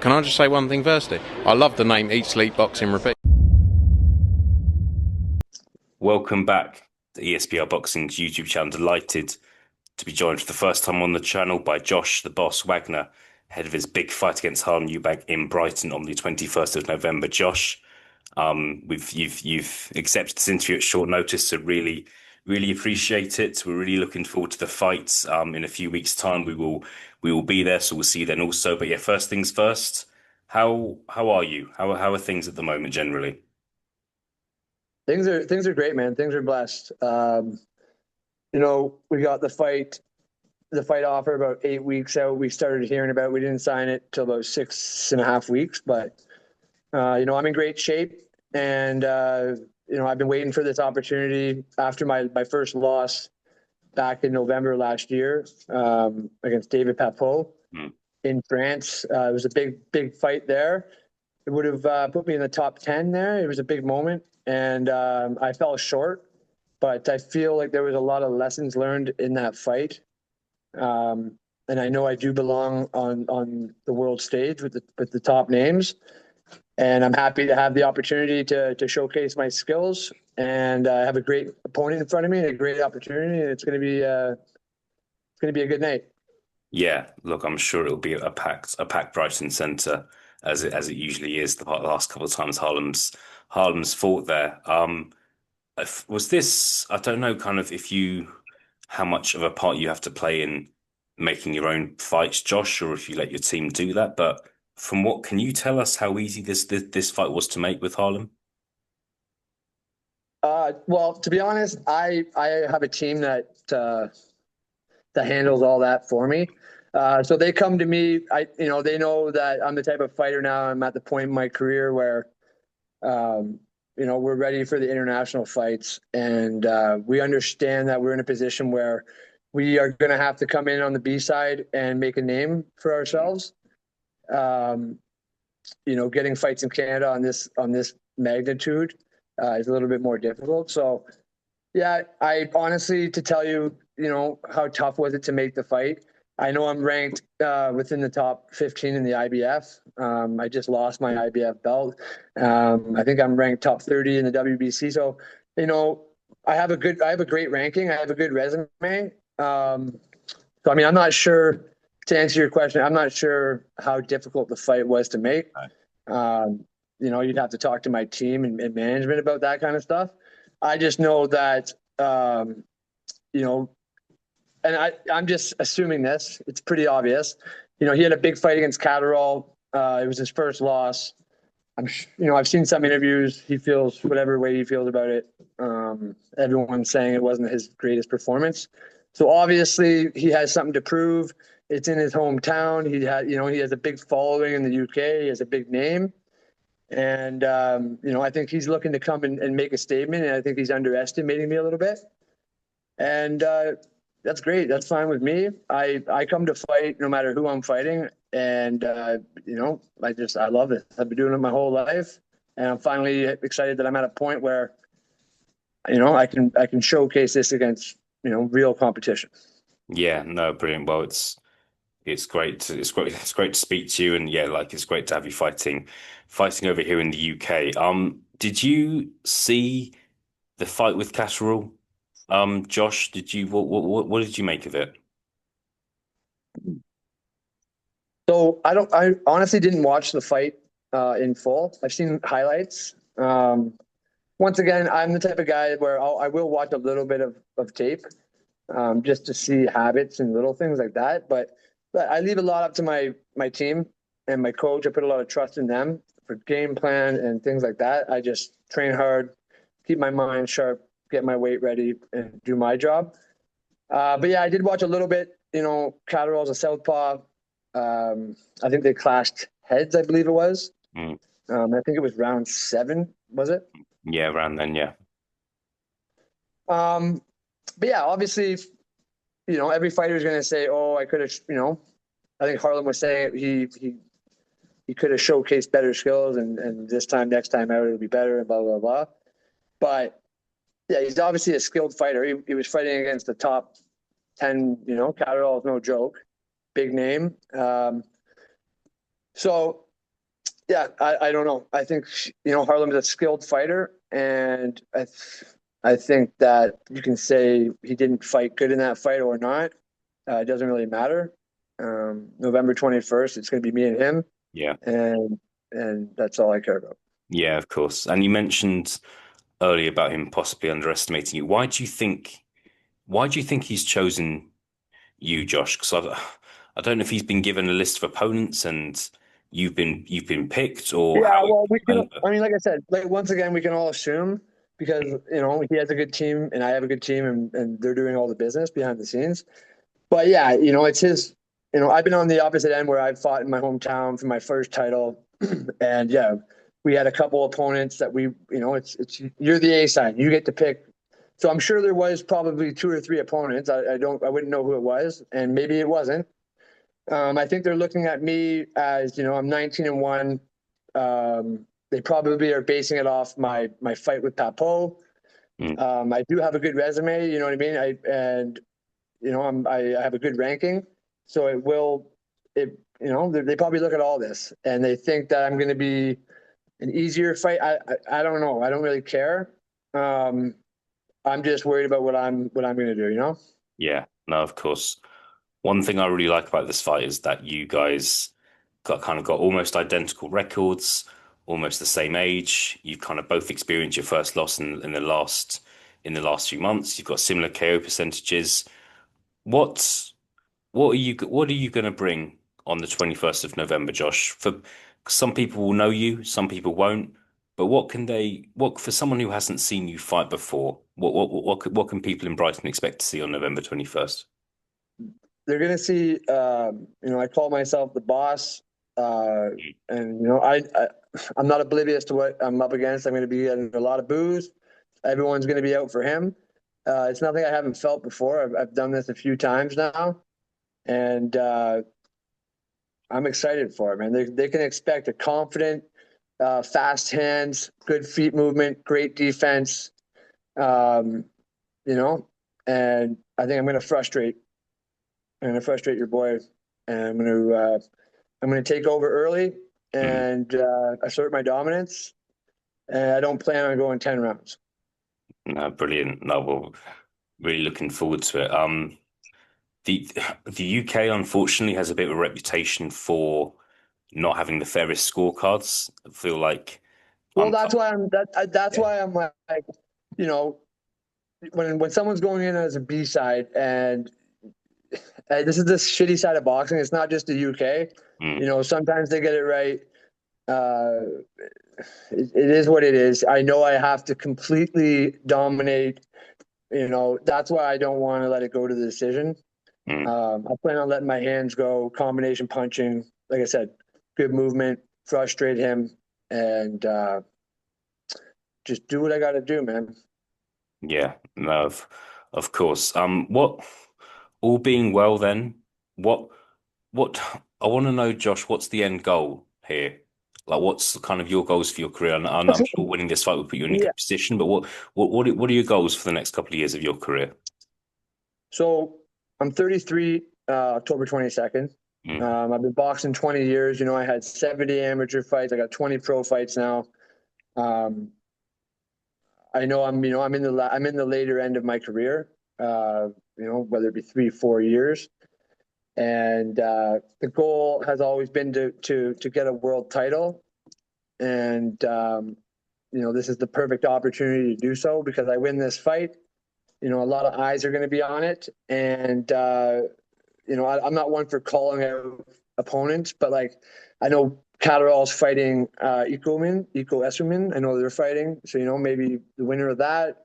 can I just say one thing firstly? I love the name Eat, Sleep, Boxing, Repeat. Welcome back to ESBR Boxing's YouTube channel. Delighted to be joined for the first time on the channel by Josh, the boss, Wagner, ahead of his big fight against Harlem Eubank in Brighton on the 21st of November. Josh, you've accepted this interview at short notice, so really appreciate it. We're really looking forward to the fight. In a few weeks' time, we will be there, so we'll see you then also. But yeah, first things first. How are you? How are things at the moment generally? Things are great, man. Things are blessed. We got the fight offer about 8 weeks out. We started hearing about it. We didn't sign it till about 6.5 weeks, but I'm in great shape, and I've been waiting for this opportunity after my first loss back in November last year against David Papot in France. It was a big fight there. It would have put me in the top 10 there. It was a big moment, and I fell short, but I feel like there was a lot of lessons learned in that fight. And I know I do belong on the world stage with the top names, and I'm happy to have the opportunity to showcase my skills, and have a great opponent in front of me and a great opportunity. And it's going to be a good night. Yeah, look, I'm sure it'll be a packed Brighton Centre as it usually is. The last couple of times Harlem's fought there. Was this, I don't know, kind of how much of a part you have to play in making your own fights, Josh, or if you let your team do that. But can you tell us how easy this fight was to make with Harlem? Well, to be honest, I have a team that handles all that for me. So they come to me. They know that I'm the type of fighter now. I'm at the point in my career where, we're ready for the international fights, and we understand that we're in a position where we are going to have to come in on the B side and make a name for ourselves. Getting fights in Canada on this magnitude is a little bit more difficult. So, yeah, I honestly, to tell you, how tough was it to make the fight? I know I'm ranked within the top 15 in the IBF. I just lost my IBF belt. I think I'm ranked top 30 in the WBC. So, I have a great ranking. I have a good resume. So, I mean, I'm not sure, to answer your question, I'm not sure how difficult the fight was to make. You'd have to talk to my team and management about that kind of stuff. I just know that, and I'm just assuming this, it's pretty obvious. He had a big fight against Catterall. It was his first loss. I've seen some interviews. He feels whatever way he feels about it. Everyone's saying it wasn't his greatest performance. So obviously he has something to prove. It's in his hometown. He has a big following in the UK. He has a big name. And, I think he's looking to come and make a statement. And I think he's underestimating me a little bit. And that's great. That's fine with me. I come to fight no matter who I'm fighting. And, I love this. I've been doing it my whole life. And I'm finally excited that I'm at a point where, I can showcase this against, real competition. Yeah, no, brilliant. Well, it's great to speak to you, and yeah, it's great to have you fighting over here in the UK. Did you see the fight with Catterall? Josh, what did you make of it? So I honestly didn't watch the fight in full. I've seen highlights. Once again, I'm the type of guy where I will watch a little bit of tape just to see habits and little things like that. But I leave a lot up to my team and my coach. I put a lot of trust in them for game plan and things like that. I just train hard, keep my mind sharp, get my weight ready, and do my job. But yeah, I did watch a little bit. Catterall's a southpaw. I think they clashed heads, I believe it was. I think it was round 7, was it? Yeah, around then, yeah. But yeah, obviously, every fighter is going to say, "Oh, I could have," I think Harlem was saying he could have showcased better skills, and next time out, it'll be better, and blah blah blah. But yeah, he's obviously a skilled fighter. He was fighting against the top 10. Catterall is no joke, big name. So Yeah, I don't know. I think, Harlem's a skilled fighter, and I think that you can say he didn't fight good in that fight or not. It doesn't really matter. November 21st, it's going to be me and him, Yeah. and that's all I care about. Yeah, of course. And you mentioned earlier about him possibly underestimating you. Why do you think he's chosen you, Josh? Because I don't know if he's been given a list of opponents and you've been picked or Yeah, how it well, we can. went. I mean, like I said, like once again, we can all assume because he has a good team and I have a good team, and they're doing all the business behind the scenes. But yeah, it's his. I've been on the opposite end where I've fought in my hometown for my first title, and yeah, we had a couple opponents that it's you're the A side, you get to pick. So I'm sure there was probably two or three opponents. I wouldn't know who it was, and maybe it wasn't. I think they're looking at me as I'm 19-1. They probably are basing it off my fight with Papo. Mm. I do have a good resume, you know what I mean. I have a good ranking, so they probably look at all this and they think that I'm going to be an easier fight. I don't know. I don't really care. I'm just worried about what I'm going to do. Yeah, no, of course. One thing I really like about this fight is that you guys got almost identical records, almost the same age. You've kind of both experienced your first loss in the last few months. You've got similar KO percentages. What what are you going to bring on the 21st of November, Josh? For some people will know you, some people won't. But what for someone who hasn't seen you fight before, what can people in Brighton expect to see on November 21st? They're going to see. I call myself the boss, and I'm not oblivious to what I'm up against. I'm going to be getting a lot of boos. Everyone's going to be out for him. It's nothing I haven't felt before. I've done this a few times now, and I'm excited for him. And they can expect a confident, fast hands, good feet movement, great defense. Um, and I think I'm going to frustrate your boy, and I'm going to take over early Mm, and assert my dominance. And I don't plan on going 10 rounds. no, brilliant. No, well, really looking forward to it. The the UK unfortunately has a bit of a reputation for not having the fairest scorecards. I feel like Well, I'm that's yeah. why I'm like, you know, when someone's going in as a B side, and this is the shitty side of boxing. It's not just the UK. Mm, Sometimes they get it right. Uh, it is what it is. I know I have to completely dominate. That's why I don't want to let it go to the decision. mm. I plan on letting my hands go, combination punching. Like I said, good movement, frustrate him, and just do what I got to do, man. Yeah, no, of course. What all being well then, what what I want to know, Josh, what's the end goal here? Like, what's kind of your goals for your career? And I'm sure winning this fight will put you in a Yeah. good position, but what are your goals for the next couple of years of your career? So I'm 33, October 22nd. Mm, I've been boxing 20 years. I had 70 amateur fights. I got 20 pro fights now. Um, I know I'm in the later end of my career. Whether it be 3, 4 years. And the goal has always been to get a world title. And this is the perfect opportunity to do so because I win this fight. A lot of eyes are going to be on it, and I'm not one for calling out opponents, but like I know Catterall's fighting Iko Esserman. I know they're fighting, so maybe the winner of that.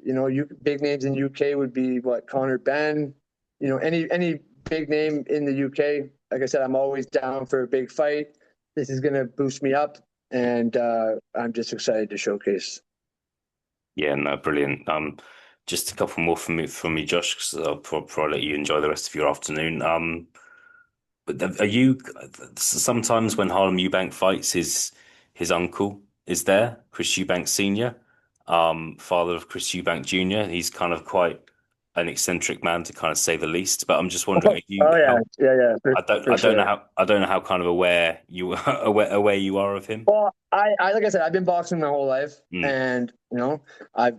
You big names in UK would be what Connor Ben. Any big name in the UK. Like I said, I'm always down for a big fight. This is going to boost me up, and I'm just excited to showcase. yeah, no, brilliant. Just a couple more from me, Josh, 'cause I'll probably let you enjoy the rest of your afternoon. But are you sometimes when Harlem Eubank fights, his uncle is there, Chris Eubank Senior, father of Chris Eubank Jr. He's kind of quite an eccentric man to kind of say the least. But I'm just wondering, are you Oh yeah, how yeah, for I don't know sure. how kind of aware you aware you are of him. Well, I like I said, I've been boxing my whole life, Mm, and I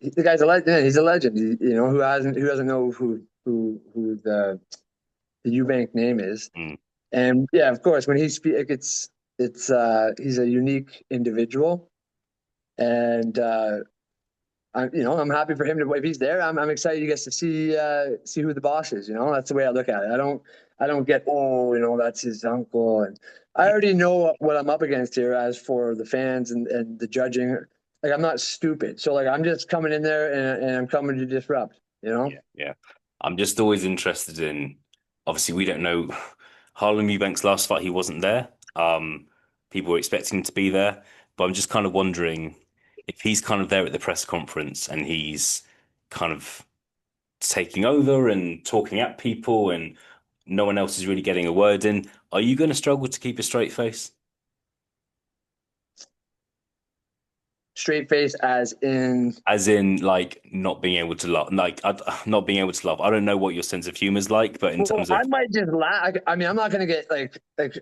the guy's a legend. He's a legend. Who doesn't know who the Eubank name is? mm. And yeah, of course, when he speaks, it's he's a unique individual, and I'm happy for him to if he's there. I'm excited he gets to see who the boss is. That's the way I look at it. I don't get that's his uncle, and I already know what I'm up against here. As for the fans and the judging, like I'm not stupid, so like I'm just coming in there and I'm coming to disrupt. Yeah, yeah. I'm just always interested in. Obviously, we don't know Harlem Eubank's last fight. He wasn't there. People were expecting him to be there, but I'm just kind of wondering if he's kind of there at the press conference and he's kind of taking over and talking at people, and no one else is really getting a word in. Are you going to struggle to keep a straight face? Straight face, as in. As in, like not being able to laugh, not being able to laugh. I don't know what your sense of humor is like, but in Well, terms I of might just laugh. I mean, I'm not going to get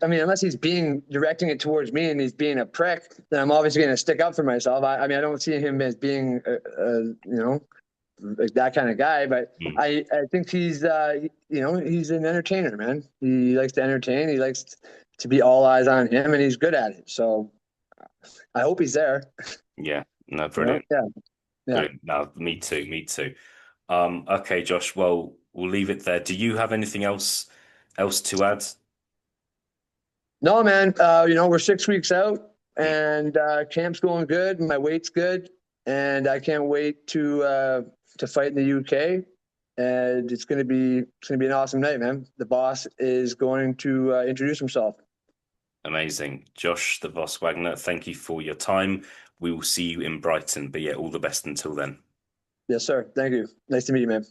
I mean, unless he's directing it towards me and he's being a prick, then I'm obviously going to stick up for myself. I mean, I don't see him as being, like that kind of guy, but Hmm, I think he's an entertainer, man. He likes to entertain. He likes to be all eyes on him, and he's good at it. So I hope he's there. yeah, no, brilliant. Yeah, yeah. Brilliant. No, me too. Me too. Okay, Josh. Well, we'll leave it there. Do you have anything else to add? No, man. We're 6 weeks out, Mm, and camp's going good. My weight's good, and I can't wait to fight in the UK. And it's gonna be an awesome night, man. The boss is going to introduce himself. amazing. Josh, the boss Wagner, thank you for your time. We will see you in Brighton. But yeah, all the best until then. Yes, sir. Thank you. Nice to meet you, man.